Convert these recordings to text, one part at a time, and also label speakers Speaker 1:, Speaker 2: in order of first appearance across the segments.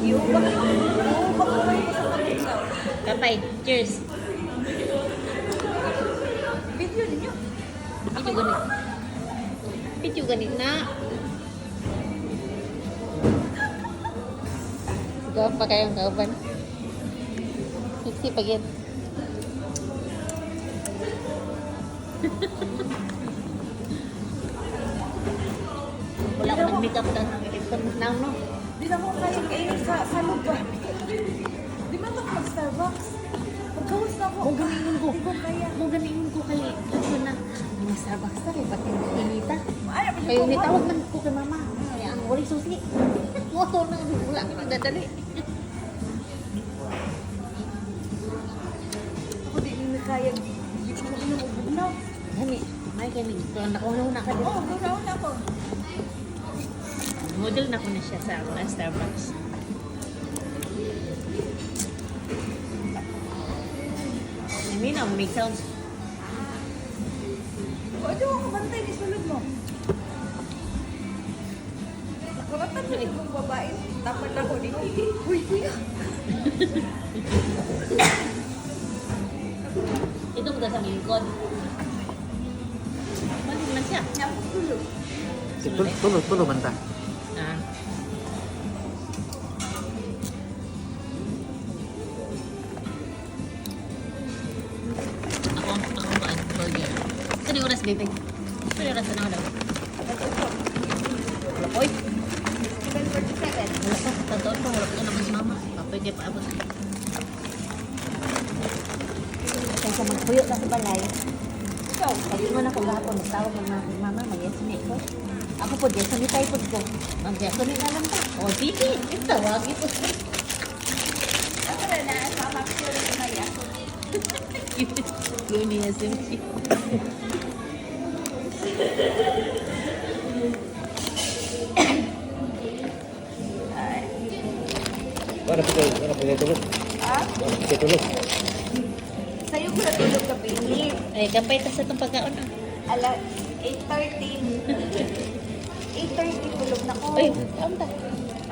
Speaker 1: Yung bakuray ko sa kalusaw.
Speaker 2: Kapay, cheers.
Speaker 1: Video ninyo.
Speaker 2: Video ganit. Video ganit na. Gawa pa kayong kauban. Siksi pa yan. Wala ko nag-makeup na. Now, no?
Speaker 1: Di na mo kaya kainin sa lugar. Di man ako mag-Starbucks. Pagkawas na ako.
Speaker 2: Mo ganiin ko.
Speaker 1: Di ko kaya.
Speaker 2: Mo ganiin ko kay. Ano na? Mga Starbucks na. Ba't yung inita?
Speaker 1: Ay,
Speaker 2: Kayo ni tawag man ko kay mama. Kaya ang wali susi. Motor na. Wala ko nagdadali.
Speaker 1: Ako di na kaya. Di ko na ubugnaw.
Speaker 2: Gani. May kami. Kung nakuha na ka din.
Speaker 1: Oo, ganoon ako.
Speaker 2: Model na ko na siya sa mga Starbucks. I mean, make sounds.
Speaker 1: O, di ako bantay ni sulod mo. Nakuratan sa ibang babae. Tapan ako di. Uy, kuya.
Speaker 2: Ito ko sa lingkod. Balik man siya.
Speaker 1: Nyapos tulog.
Speaker 3: Tulo man ta.
Speaker 2: Ah. Ako ba burger. Kani oras baby? Kani oras na ako. Oy,
Speaker 1: 7:47.
Speaker 2: wala pa. Totoo pa. Wala pa naman si mama. Pwede pa abot.
Speaker 4: Kaya sa magpuyo na sa balay,
Speaker 1: Ikaw.
Speaker 4: sabi mo na kung gahapon, nagtawag ng mga mama, mag-estimate ko. Ako po, dyan, sanitay po ko. Mag-estimate na lang ta.
Speaker 2: O, sige. Tawag ito.
Speaker 1: Ako na na. Sama ko yung maya.
Speaker 2: Yun niya simsi.
Speaker 3: Para pa tulog.
Speaker 1: Ha?
Speaker 3: Tulog.
Speaker 1: Sa'yo ko natulog gabi.
Speaker 2: Ay, kapay ta sa itong pagkaon.
Speaker 1: Ala, 8:30. 8:30 tulog na ko.
Speaker 2: Ay, kaon ta.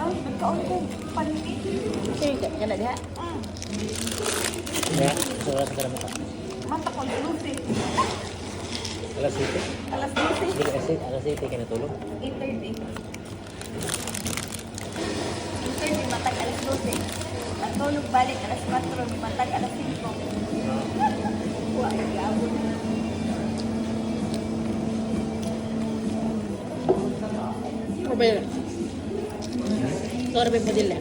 Speaker 1: Ay, nagkaon ko. Panimit.
Speaker 2: Sir, kana diha.
Speaker 3: Ya, oras ka na mo.
Speaker 1: Mata ko, lusi.
Speaker 3: Alas 7.
Speaker 1: Alas 12.
Speaker 3: Alas 7 ka na tulog.
Speaker 1: 8:30. 8:30, matag alas 12. Natulog balik alas 4, matag alas 5. Wah, gabon.
Speaker 2: Ano ba yun? Ito rin mo dila.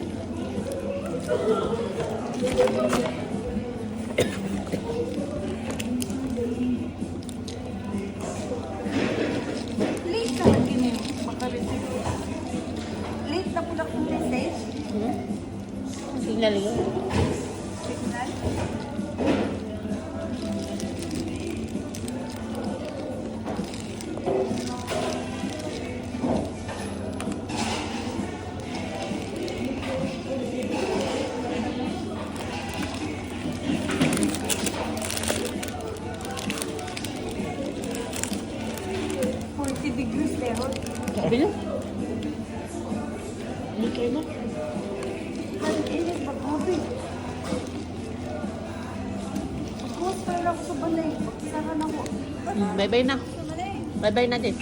Speaker 1: Late na lagi mo makareceive. Late na po na kong message.
Speaker 2: Signal yun.
Speaker 1: Signal. Degrees level.
Speaker 2: Sabi na? Hindi kayo na.
Speaker 1: Ang init, mag-hobby. Mag-host pa lang sa balay. Magsara na ko.
Speaker 2: Bye-bye na.
Speaker 1: Sa balay.
Speaker 2: Bye-bye na din.